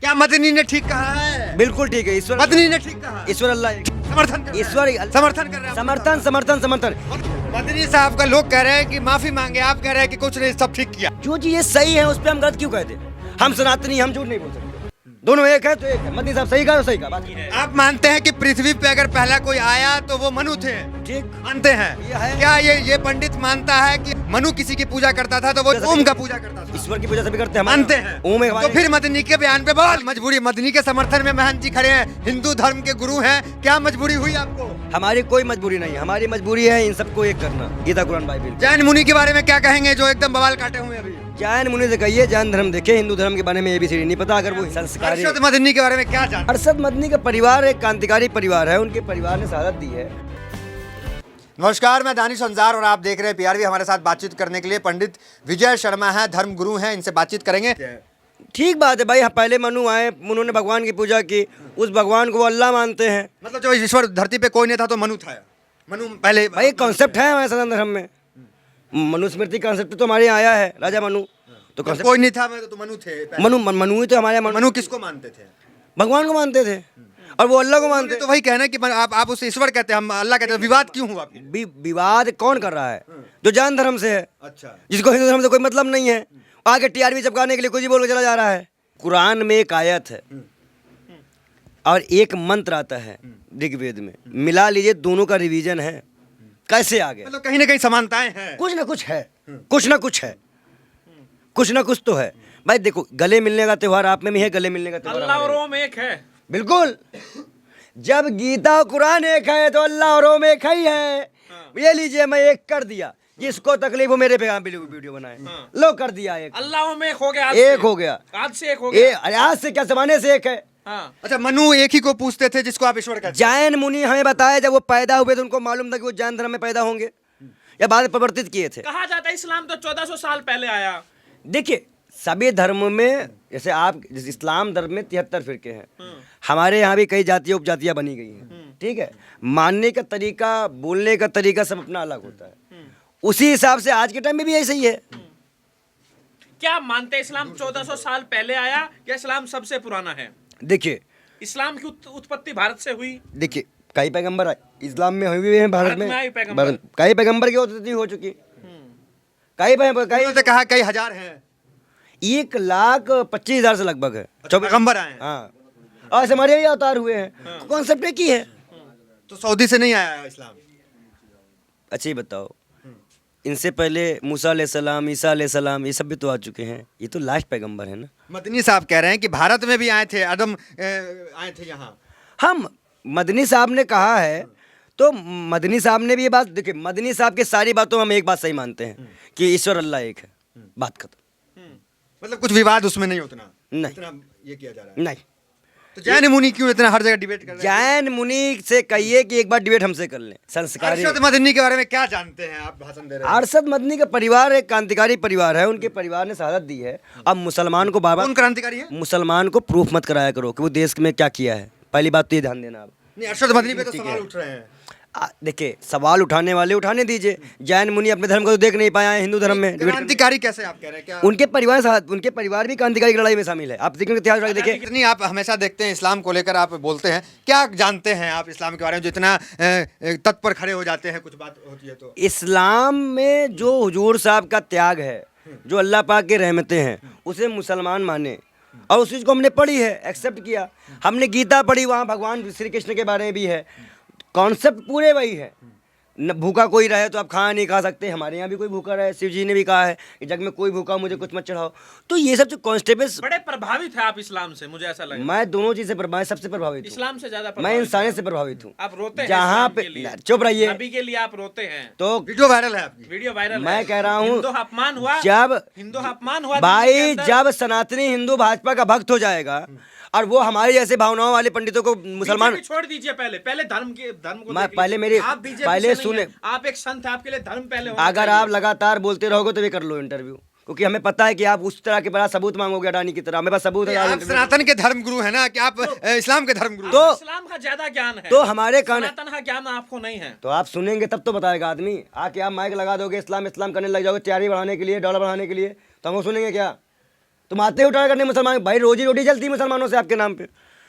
क्या मदनी ने ठीक कहा है? बिल्कुल ठीक है। ईश्वर मदनी ने ठीक कहा। ईश्वर अल्लाह एक। समर्थन कर रहे हैं। ईश्वर समर्थन कर रहे हैं। समर्थन समर्थन समर्थन। मदनी साहब का लोग कह रहे हैं कि माफी मांगे, आप कह रहे हैं कि कुछ नहीं, सब ठीक किया। जो चीज सही है उस पर हम गलत क्यों कहते? हम सनातनी, हम झूठ नहीं बोल सकते। दोनों एक है तो एक है। मदनी साहब सही कहा तो सही कहा, बात है। आप मानते हैं कि पृथ्वी पे अगर पहला कोई आया तो वो मनु थे? ठीक मानते हैं। ये है। क्या ये पंडित मानता है कि मनु किसी की पूजा करता था तो वो ओम का पूजा करता था? ईश्वर की पूजा सभी करते हैं। मानते हैं। ओम एक तो हमारे- फिर मदनी के बयान पे बहुत मजबूरी, मदनी के समर्थन में महंत जी खड़े हैं, हिंदू धर्म के गुरु हैं, क्या मजबूरी हुई आपको? हमारी कोई मजबूरी नहीं है। हमारी मजबूरी है इन सबको एक करना। गीता कुरान बाइबल। जैन मुनि के बारे में क्या कहेंगे जो एकदम बवाल काटे हुए हैं अभी? जैन मुनि से कहिए जैन धर्म देखे, हिंदू धर्म के बारे में ABCD नहीं पता। अगर वो संस्कारी अरशद मदनी के बारे में क्या जानते? अरशद मदनी का परिवार एक क्रांतिकारी परिवार है। उनके परिवार ने शहादत दी है। नमस्कार, मैं दानिश अंजार और आप देख रहे हैं PRV। हमारे साथ बातचीत करने के लिए पंडित विजय शर्मा हैं, धर्म गुरु हैं, इनसे बातचीत करेंगे। ठीक बात है भाई। पहले मनु आए, उन्होंने भगवान की पूजा की, उस भगवान को वो अल्लाह मानते हैं। मतलब जो ईश्वर धरती पे कोई नहीं था तो मनु था। मनु पहले भाई कॉन्सेप्ट है हमारे सनातन धर्म में। मनुस्मृति कॉन्सेप्ट तो हमारे यहाँ आया है, राजा मनु। तो concept- कोई नहीं था तो मनु थे। मनु ही तो हमारे यहाँ मनु किसको मानते थे? भगवान को मानते थे और वो अल्लाह को मानते तो वही कहना है कि आप उसे ईश्वर कहते हैं, हम अल्लाह कहते हैं। विवाद क्यों हुआ? विवाद कौन कर रहा है? जो जैन धर्म से है, अच्छा, जिसको हिंदू धर्म से कोई मतलब नहीं है, आगे TRP चपकाने के लिए कुछ भी बोल के चला जा रहा है। कुरान में एक आयत है और एक मंत्र आता है ऋग्वेद में, मिला लीजिए, दोनों का रिवीजन है। कैसे आ गए? मतलब कहीं ना कहीं समानताएं हैं। कुछ ना कुछ है, कुछ ना कुछ है, कुछ ना कुछ तो है भाई। देखो, गले मिलने का त्योहार आप में भी है, गले मिलने का त्योहार अल्लाह हमारे और में। रोम एक है। बिल्कुल। जब गीता कुरान एक है तो अल्लाह और रोम एक ही है। ये लीजिए, मैं एक कर दिया। जिसको तकलीफ हो मेरे पे वीडियो बनाए, लो कर दिया एक। अल्लाह में एक हो गया। एक हो गया। आज से एक हो गया। अरे आज से क्या, जमाने से एक है। हाँ। अच्छा, मनु एक ही को पूछते थे जिसको आप ईश्वर कहते हैं। जैन मुनि हमें बताया, जब वो पैदा हुए तो उनको मालूम था कि वो जैन धर्म में पैदा होंगे या बाद में परिवर्तित किए थे। कहा जाता है इस्लाम तो 1400 साल पहले आया। देखिए, सभी धर्म में, जैसे आप इस्लाम धर्म में 73 फिरके हैं, हमारे यहाँ भी कई जातियाँ उपजातियाँ बनी गई हैं। ठीक है, मानने का तरीका, बोलने का तरीका सब अपना अलग होता है। उसी हिसाब से आज के टाइम में भी ऐसा ही है। क्या मानते हैं इस्लाम 1400 साल पहले आया या इस्लाम सबसे पुराना है? देखिए, इस्लाम की उत्पत्ति भारत से हुई। देखिए, कई पैगंबर इस्लाम में हुए हैं, भारत में आए पैगंबर। कई पैगंबर की उत्पत्ति हो चुकी। कई उन्होंने कहा कई हजार हैं। 1,25,000 से लगभग है। पैगंबर आए हैं। हाँ, और हमारे ही अवतार हुए हैं। कॉन्सेप्ट एक ही है। तो सऊदी से नहीं आया इस्लाम? अच्छा, ये बताओ, इनसे पहले मूसा अलैहिस्सलाम, ईसा अलैहिस्सलाम, ये सब भी तो आ चुके हैं। ये तो लास्ट पैगंबर है ना। मदनी साहब कह रहे हैं कि भारत में भी आए थे, आदम आए थे यहाँ। हम मदनी साहब ने कहा है तो मदनी साहब ने भी ये बात, देखिए, मदनी साहब की सारी बातों में हम एक बात सही मानते हैं कि ईश्वर अल्लाह एक है। बात खत्म। मतलब कुछ विवाद उसमें नहीं उतना नहीं। इतना ये किया जा रहा है। नहीं, तो जैन मुनि क्यों इतना हर जगह डिबेट कर रहे हैं? जैन मुनि से कहिए कि एक बार डिबेट हमसे कर लें। संस्कारी अरशद मदनी के बारे में क्या जानते हैं आप? भाषण दे रहे हैं। अरशद मदनी का परिवार एक क्रांतिकारी परिवार है। उनके परिवार ने शहादत दी है। अब मुसलमान को बार कौन क्रांतिकारी है? मुसलमान को प्रूफ मत कराया करो कि वो देश में क्या किया है। पहली बात तो ये ध्यान देना आप। नहीं, अरशद मदनी पे तो सवाल उठ रहे हैं। देखिए, सवाल उठाने वाले उठाने दीजिए। जैन मुनि अपने धर्म को तो देख नहीं पाया है, हिंदू धर्म में क्रांतिकारी कैसे आप कह रहे हैं? क्या उनके परिवार भी क्रांतिकारी की लड़ाई में शामिल है। आप देखिए, इतिहास देखिए। कितनी आप हमेशा देखते हैं इस्लाम को लेकर आप बोलते हैं, क्या जानते हैं आप इस्लाम के बारे में जो इतना तत्पर खड़े हो जाते हैं? कुछ बात होती है तो इस्लाम में जो हुजूर साहब का त्याग है, जो अल्लाह पाक के रहमतें हैं, उसे मुसलमान माने और उस चीज़ को हमने पढ़ी है, एक्सेप्ट किया। हमने गीता पढ़ी, वहाँ भगवान श्री कृष्ण के बारे में भी है। कॉन्सेप्ट पूरे वही है। न भूखा कोई रहे तो आप खाना नहीं खा सकते। हमारे यहाँ भी कोई भूखा रहे, शिव जी ने भी कहा है कि जग में कोई भूखा मुझे कुछ मत चढ़ाओ। तो ये सब जो कॉन्स्टेबल, बड़े प्रभावित है आप इस्लाम से, मुझे ऐसा लगा। मैं दोनों चीज़ से मैं सबसे प्रभावित हूँ। इस्लाम से ज्यादा मैं प्रभावित इंसानियत से प्रभावित हूँ। आप रोते हैं जहाँ इस्लाम पे के लिए। चुप रहिए। नबी के लिए आप रोते हैं। तो वीडियो वायरल है आपकी। वीडियो वायरल मैं है। कह रहा हूँ, हिंदू अपमान हुआ। जब हिंदू अपमान हुआ भाई, दिल्ली के अंदर। जब सनातनी हिंदू भाजपा का भक्त हो जाएगा और वो हमारे जैसे भावनाओं वाले पंडितों को मुसलमान, बीजेपी छोड़ दीजिए। पहले धर्म को मैं देख पहले लीजिए। मेरी आप बीजेपी पहले से नहीं सुने, हैं। आप एक संत हैं, आपके लिए धर्म पहले होना अगर चाहिए। आप लगातार बोलते रहोगे तो भी कर लो इंटरव्यू, क्योंकि हमें पता है कि आप उस तरह के बड़ा सबूत मांगोगे अडानी की तरह। मेरे पास सबूत है। आप सनातन के धर्म गुरु है ना, कि आप इस्लाम के धर्म गुरु? तो इस्लाम का ज्यादा ज्ञान है। तो हमारे कान, सनातन का ज्ञान आपको नहीं है। तो आप सुनेंगे तब तो बताएगा आदमी। आके आप माइक लगा दोगे, इस्लाम इस्लाम करने लग जाओगे तैयारी बढ़ाने के लिए, डॉलर बढ़ाने के लिए, तो हम वो सुनेंगे क्या? तुम आते हो उठा करने मुसलमान, भाई रोजी रोटी चलती है मुसलमानों से आपके नाम पे।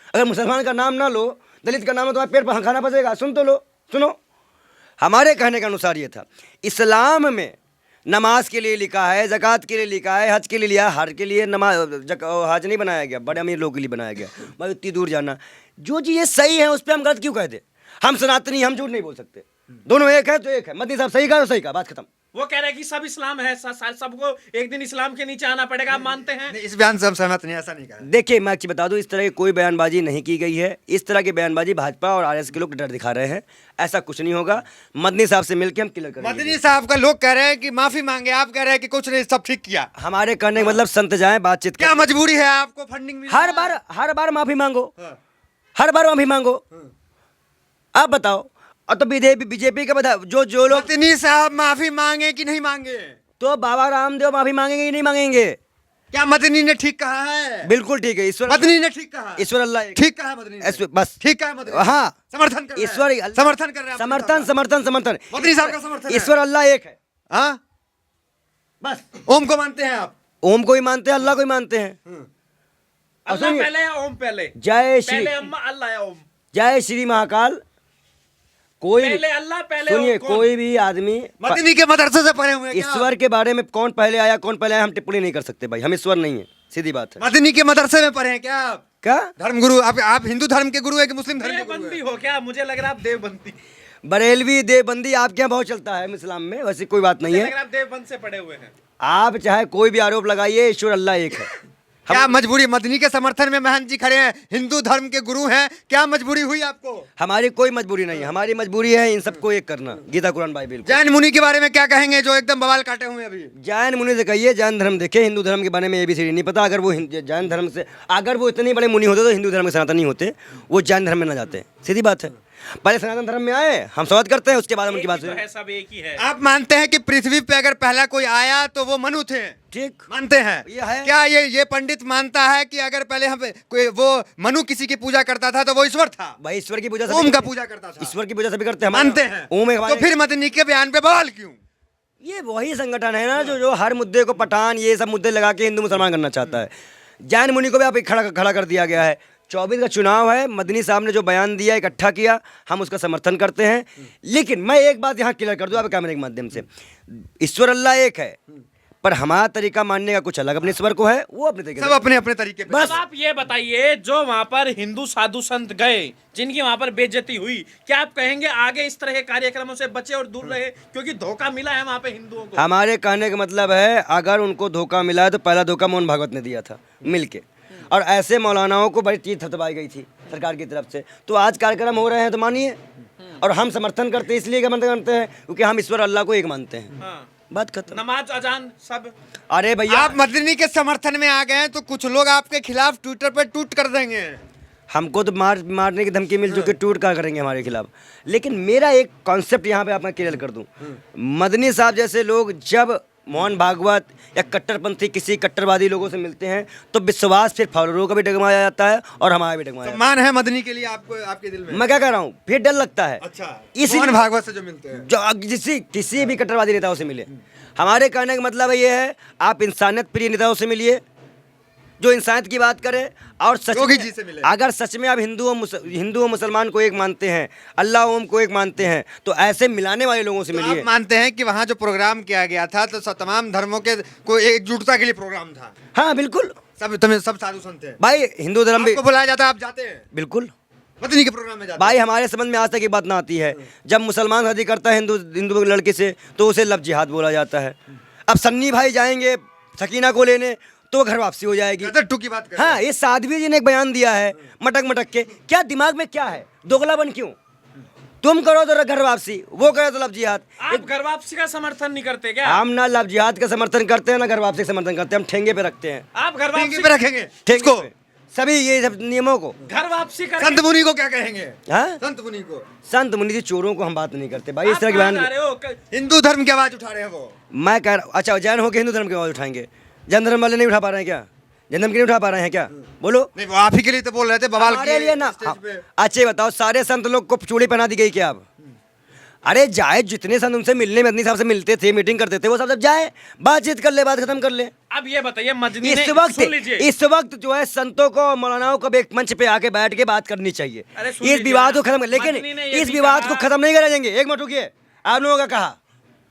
अगर मुसलमान का नाम ना लो, दलित का नाम हो, तुम्हारे पेट पर खाना फंसेगा। सुन तो लो, सुनो। हमारे कहने के अनुसार ये था, इस्लाम में नमाज के लिए लिखा है, ज़कात के लिए लिखा है, हज के लिए लिया, हर के लिए नमाज हज नहीं बनाया गया, बड़े अमीर लोगों के लिए बनाया गया। भाई इतनी दूर जाना, जो चीज़ें सही है उस पर हम गलत क्यों कहते? हम सनातनी, हम झूठ नहीं बोल सकते। दोनों एक है तो एक है। मदनी साहब सही कहा तो सही कहा, बात खत्म। वो कह रहे हैं कि सब इस्लाम है, सबको एक दिन इस्लाम के नीचे आना पड़ेगा, आप मानते हैं? नहीं, इस बयान से हम सहमत नहीं, ऐसा नहीं कहा। देखिए मैं एक चीज़ बता दूं, इस तरह की कोई बयानबाजी नहीं की गई है। इस तरह की बयानबाजी भाजपा और आरएसएस के लोग डर दिखा रहे हैं, ऐसा कुछ नहीं होगा। मदनी साहब से मिलकर हम क्लियर करेंगे। मदनी साहब का लोग कह रहे हैं कि माफी मांगे, आप कह रहे हैं कि कुछ नहीं, सब ठीक किया। हमारे कहने का मतलब संत जाएं, बातचीत क्या मजबूरी है आपको? फंडिंग मिल हर बार माफी मांगो, हर बार माफी मांगो। आप बताओ। और तो बीजेपी का बता, जो लोग, मदनी साहब माफी मांगे कि नहीं मांगे? तो बाबा रामदेव माफी मांगेंगे कि नहीं मांगेंगे? क्या मदनी ने ठीक कहा है? बिल्कुल ठीक है। ईश्वर, मदनी ने ठीक कहा। ईश्वर अल्लाह एक। ठीक कहा मदनी ने। बस ठीक कहा मदनी। हाँ, समर्थन कर रहे हैं। ईश्वर समर्थन कर रहे हैं। समर्थन मदनी साहब का समर्थन है। ईश्वर अल्लाह एक है। हाँ, बस ओम को मानते हैं आप? ओम को ही मानते हैं, अल्लाह को ही मानते हैं। अल्लाह पहले या ओम पहले? जय श्री, पहले अम्मा अल्लाह या ओम? जय श्री महाकाल। कोई पहले अल्लाह, पहले सुनिए, ओम, कौन? कोई भी आदमी मदनी के मदरसे से पढ़े हुए हैं क्या? ईश्वर के बारे में कौन पहले आया कौन पहले आया हम टिप्पणी नहीं कर सकते भाई, हम ईश्वर नहीं है, सीधी बात है। मदनी के मदरसे में पढ़े हैं क्या आप? क्या धर्मगुरु आप हिंदू धर्म के गुरु है कि मुस्लिम धर्म के गुरु देवबंदी है? हो क्या? मुझे लग रहा है आप देवबंदी, बरेलवी देवबंदी आपके यहाँ बहुत चलता है इस्लाम में, वैसे कोई बात नहीं मुझे लग है। रहा है आप देवबंद से पड़े हुए हैं। आप चाहे कोई भी आरोप लगाइए, ईश्वर अल्लाह एक है। क्या मजबूरी? मदनी के समर्थन में महंत जी खड़े हैं, हिंदू धर्म के गुरु हैं, क्या मजबूरी हुई आपको? हमारी कोई मजबूरी नहीं है, हमारी मजबूरी है इन सबको एक करना, गीता कुरान बाइबल को। जैन मुनि के बारे में क्या कहेंगे जो एकदम बवाल काटे हुए हैं अभी? जैन मुनि से कहिए जैन धर्म देखे, हिंदू धर्म के बारे में ABCD नहीं पता। अगर वो जैन धर्म से, अगर वो इतने बड़े मुनि होते तो हिंदू धर्म के सनातनी होते, वो जैन धर्म में ना जाते, सीधी बात है। पहले सनातन धर्म में आए, हम स्वागत करते हैं, उसके बाद हम उनकी बात एक ही तो है, सब एक ही है। आप मानते हैं कि पृथ्वी पे अगर पहला कोई आया तो वो मनु थे? ठीक मानते हैं? ये है। क्या ये पंडित मानता है कि अगर पहले हम कोई वो मनु किसी की पूजा करता था तो वो ईश्वर था? भाई ईश्वर की पूजा ओम का पूजा करता था। ईश्वर की पूजा सभी करते हैं, मानते हैं? ओम तो फिर मदनी के बयान पे बवाल क्यों? ये वही संगठन है ना जो हर मुद्दे को पठान ये सब मुद्दे लगा के हिंदू मुसलमान करना चाहता है। जैन मुनि को भी आप खड़ा कर दिया गया है। 24 का चुनाव है, मदनी साहब ने जो बयान दिया इकट्ठा किया, हम उसका समर्थन करते हैं। लेकिन मैं एक बात यहाँ क्लियर कर दूँ आप कैमरे के माध्यम से, ईश्वर अल्लाह एक है, पर हमारा तरीका मानने का कुछ अलग अपने ईश्वर को है, वो अपने तरीके सब अपने अपने तरीके पे। बस आप ये बताइए, जो वहां पर हिंदू साधु संत गए, जिनकी वहां पर बेइज्जती हुई, क्या आप कहेंगे आगे इस तरह के कार्यक्रमों से बचे और दूर रहे, क्योंकि धोखा मिला है वहां पे हिंदुओं को? हमारे कहने का मतलब है, अगर उनको धोखा मिला है तो पहला धोखा मोहन भागवत ने दिया था मिलके, और ऐसे मौलानाओं को बड़ी चीज थपथपाई गई थी सरकार की तरफ से। तो आज कार्यक्रम हो रहे हैं तो मानिए, और हम समर्थन करते हैं, इसलिए समर्थन करते हैं क्योंकि हम ईश्वर अल्लाह को एक मानते हैं। हाँ। बात खत्म। नमाज अजान सब। अरे भैया, आप मदनी के समर्थन में आ गए हैं तो कुछ लोग आपके खिलाफ ट्विटर पे ट्वीट कर देंगे। हमको तो मारने की धमकी मिल चुकी, टूट क्या करेंगे हमारे खिलाफ। लेकिन मेरा एक कॉन्सेप्ट यहाँ पे आप मैं क्लियर कर दूँ, मदनी साहब जैसे लोग जब मोहन भागवत या कट्टरपंथी किसी कट्टरवादी लोगों से मिलते हैं तो विश्वास फिर फॉलोअरों का भी डगमगाया जाता है और हमारा भी डगमगाया। सम्मान है मदनी के लिए आपको, आपके दिल में? मैं क्या कह रहा हूँ, फिर डर लगता है। अच्छा, इसी मोहन भागवत से जो मिलते हैं, जो किसी भी कट्टरवादी नेताओं से मिले, हमारे कहने का मतलब ये है, आप इंसानियत प्रिय नेताओं से मिलिए जो इंसानियत की बात करे, और सच योगी में जी से मिले। अगर सच में आप हिंदू और मुसलमान को एक मानते हैं, अल्लाह ओम को एक मानते हैं, तो ऐसे मिलाने वाले लोगों से तो मिलिए। आप मानते हैं कि वहाँ जो प्रोग्राम किया गया था तो तमाम धर्मों के को एकजुटता के लिए प्रोग्राम था? हाँ बिल्कुल सब साधु संत थे भाई, हिंदू धर्म भी आपको बुलाया जाता है, आप जाते हैं? बिल्कुल मदनी के प्रोग्राम में जाते भाई, हमारे समझ में आज तक ये बात ना आती है, जब मुसलमान शादी करता है हिंदू लड़के से तो उसे लव जिहाद बोला जाता है। अब सन्नी भाई जाएंगे सकीना को लेने तो घर वापसी हो जाएगी। हैं? की बात कर हाँ, ये साध्वी जी ने एक बयान दिया है मटक के, क्या दिमाग में क्या है, दोगलापन क्यों? तुम करो तो घर वापसी, वो करे तो लव जिहाद। आप घर वापसी का समर्थन नहीं करते क्या? हम ना लव जिहाद का समर्थन करते हैं ना घर वापसी का समर्थन करते हैं, हम ठेंगे पे रखते हैं। आप घर वापसी पे रखेंगे ठेंगे पे सभी ये सब नियमों को। घर वापसी कर संत मुनि को क्या कहेंगे? हाँ, संत मुनि को, संत मुनि जी चोरों को हम बात नहीं करते भाई, इस तरह की बयान। हिंदू धर्म की आवाज उठा रहे हैं वो। मैं कह रहा, अच्छा जैन हो के हिंदू धर्म की आवाज उठाएंगे, जैन धर्म वाले नहीं उठा पा रहे हैं क्या? जैन धर्म के नहीं उठा पा रहे हैं क्या? बोलो। नहीं, वो आप ही के लिए तो बोल रहे थे, बवाल हमारे लिए ना। अच्छा ये बताओ, सारे संत लोग को चूड़ी पहना दी गई क्या? अरे जाए जितने संत उनसे मिलने मदनी साहब से मिलते थे, मीटिंग करते थे, वो सब जाए, बातचीत कर ले, बात खत्म कर ले। अब ये बताइए मदनी ने, इस सुन लीजिए, इस वक्त जो है संतों को मौलानाओं को एक मंच पे आके बैठ के बात करनी चाहिए, अरे सुन इस लीजिए विवाद ना, को खत्म कर, लेकिन मदनी ने ये इस भी विवाद कहा- को खत्म नहीं करा देंगे। एक मिनट रुकिए, आप लोगों का कहा,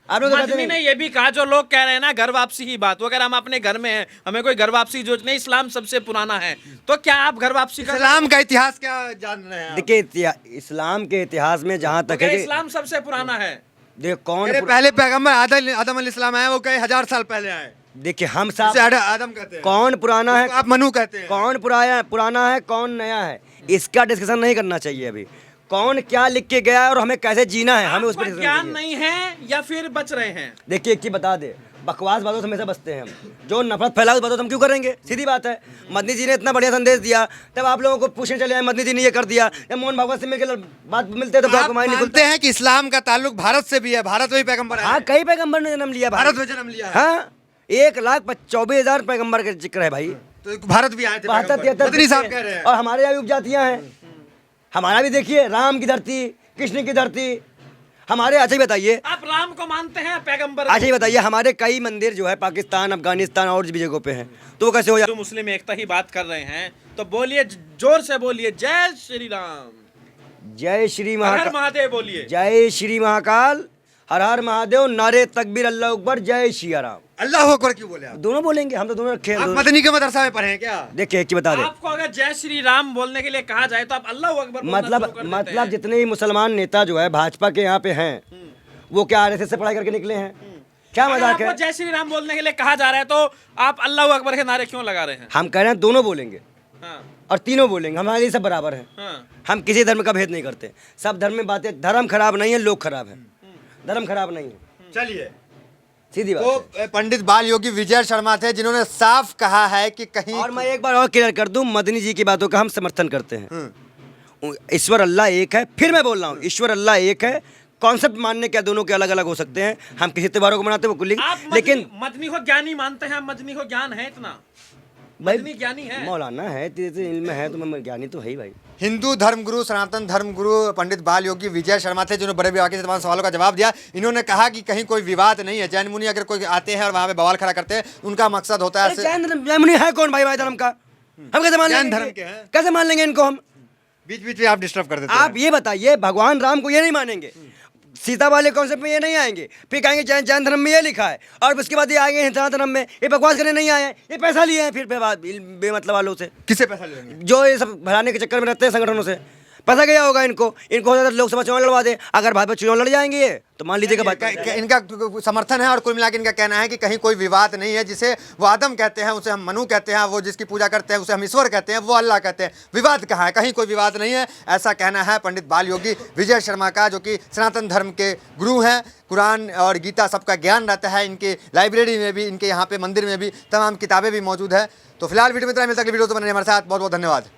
आप लोग मदनी ने ये भी कहा, जो लोग कह रहे हैं ना घर वापसी की बात, वो कह रहे हम अपने घर में हैं, हमें कोई घर वापसी जो नहीं, इस्लाम सबसे पुराना है, तो क्या आप घर वापसी कर इस्लाम का इतिहास क्या जान रहे हैं आप? देखिए इस्लाम के इतिहास में जहाँ तक है कि इस्लाम सबसे पुराना है। देखो कौन अरे पहले पैगंबर आदम अलैहिस्सलाम आए, वो कई हजार साल पहले आए। देखिए हम उसे साहब आदम कहते हैं, कौन पुराना है, उसको आप मनु कहते हैं। कौन पुराना है, कौन नया है, इसका डिस्कशन नहीं करना चाहिए अभी। कौन क्या लिख के गया है और हमें कैसे जीना है, हमें उस पर आपको डिस्कशन ज्ञान चाहिए। नहीं है या फिर बच रहे हैं? देखिए एक चीज बता दे, बकवास बातों से हमेशा बचते हैं हम, जो नफरत फैला उस बातों से हम क्यों करेंगे, सीधी बात है। मदनी जी ने इतना बढ़िया संदेश दिया, तब आप लोगों को पूछने चले आए मदनी जी ने ये कर दिया, या मोहन भागवत से मिलकर बात मिलते तो आप मानते हैं कि इस्लाम का ताल्लुक भारत से भी है, भारत में भी पैगंबर हाँ है, कई पैगंबर ने जन्म लिया भारत में जन्म लिया है, हाँ 1,24,000 पैगंबर का जिक्र है भाई, तो भारत भी आए थे 72-73 मदनी साहब कह रहे हैं। और हमारे यहाँ भी उपजातियाँ हैं, हमारा भी देखिए राम की धरती, कृष्ण की धरती हमारे। अच्छा ही बताइए, आप राम को मानते हैं पैगंबर को? अच्छा ही बताइए, हमारे कई मंदिर जो है पाकिस्तान, अफगानिस्तान और भी जगहों पे हैं, तो वो कैसे हो जाए? जो मुस्लिम एकता की बात कर रहे हैं तो बोलिए, जोर से बोलिए, जय श्री राम, जय श्री हर महाकाल, महादेव बोलिए। जय श्री महाकाल, हर हर महादेव, नारे तकबीर, अल्लाह अकबर, जय सिया राम। अल्लाह अकबर क्यों बोले आप? दोनों बोलेंगे, हम तो दोनों रखे हैं आप दोनों। मदनी के मदरसा में पढ़े हैं क्या? देखिए एक चीज बता दे, आपको अगर जय श्री राम बोलने के लिए कहा जाए तो आप अल्लाह अकबर बोलना शुरू कर देते मतलब हैं। जितने भी मुसलमान नेता जो है भाजपा के यहाँ पे हैं, वो क्या आरएसएस से पढ़ाई करके निकले हैं? क्या अगर मजाक है? आपको जय श्री राम बोलने के लिए कहा जा रहा है तो आप अल्लाह अकबर के नारे क्यों लगा रहे हैं? हम कह रहे हैं दोनों बोलेंगे हाँ, और तीनों बोलेंगे, हमारे लिए सब बराबर है। हाँ। हम किसी धर्म का भेद नहीं करते, सब धर्म में बातें, धर्म खराब नहीं है, लोग खराब है, धर्म खराब नहीं है, चलिए, सीधी बात है। तो पंडित बाल योगी विजय शर्मा थे जिन्होंने साफ कहा है कि कहीं और मैं एक बार और क्लियर कर दूं, मदनी जी की बातों का हम समर्थन करते हैं। ईश्वर अल्लाह एक है, फिर मैं बोल रहा हूँ ईश्वर अल्लाह एक है, कॉन्सेप्ट मानने के दोनों के अलग अलग हो सकते हैं। हम किसी त्योहारों को मनाते हैं वो कुल, आप लेकिन मदनी को ज्ञानी मानते हैं? मदनी को ज्ञान है इतना? भाई मदनी ज्ञानी है? मौलाना है, तेरे इल्म है तो मैं ज्ञानी तो है ही भाई। हिंदू धर्मगुरु, सनातन धर्मगुरु पंडित बाल योगी विजय शर्मा थे जिन्होंने बड़े विवाह के तमाम सवालों का जवाब दिया। इन्होंने कहा कि कहीं कोई विवाद नहीं है, जैन मुनि अगर कोई आते हैं और वहाँ पे बवाल खड़ा करते हैं, उनका मकसद होता है जैन मुनि है कौन भाई, भाई धर्म का हम कैसे मान जैन लेंगे? धर्म के हैं। कैसे मान लेंगे इनको हम? बीच बीच में आप डिस्टर्ब कर देते हैं। आप ये बताइए, भगवान राम को ये नहीं मानेंगे, सीता वाले कॉन्सेप्ट में ये नहीं आएंगे, फिर कहेंगे जैन जैन धर्म में ये लिखा है, और उसके बाद ये आएंगे हिंदू धर्म में, ये बकवास करने नहीं आए हैं, ये पैसा लिए हैं फिर बेमतलब वालों से, किससे पैसा लेंगे? जो ये सब भराने के चक्कर में रहते हैं संगठनों से। पैसा गया होगा इनको, इनको हो जाता है लोकसभा चुनाव लड़वा दे, अगर भाजपा चुनाव लड़ जाएंगे ये तो मान लीजिएगा इनका समर्थन है और कुल मिला के इनका कहना है कि कहीं कोई विवाद नहीं है। जिसे वो आदम कहते हैं उसे हम मनु कहते हैं, वो जिसकी पूजा करते हैं उसे हम ईश्वर कहते हैं, वो अल्लाह कहते हैं। विवाद कहाँ है? कहीं कोई विवाद नहीं है, ऐसा कहना है पंडित बाल योगी विजय शर्मा का, जो कि सनातन धर्म के गुरु हैं। कुरान और गीता सबका ज्ञान रहता है इनके लाइब्रेरी में भी, इनके यहाँ पे मंदिर में भी तमाम किताबें भी मौजूद है। तो फिलहाल वीडियो में इतना, मिलता है वीडियो तो बनने हमारे साथ। बहुत बहुत धन्यवाद।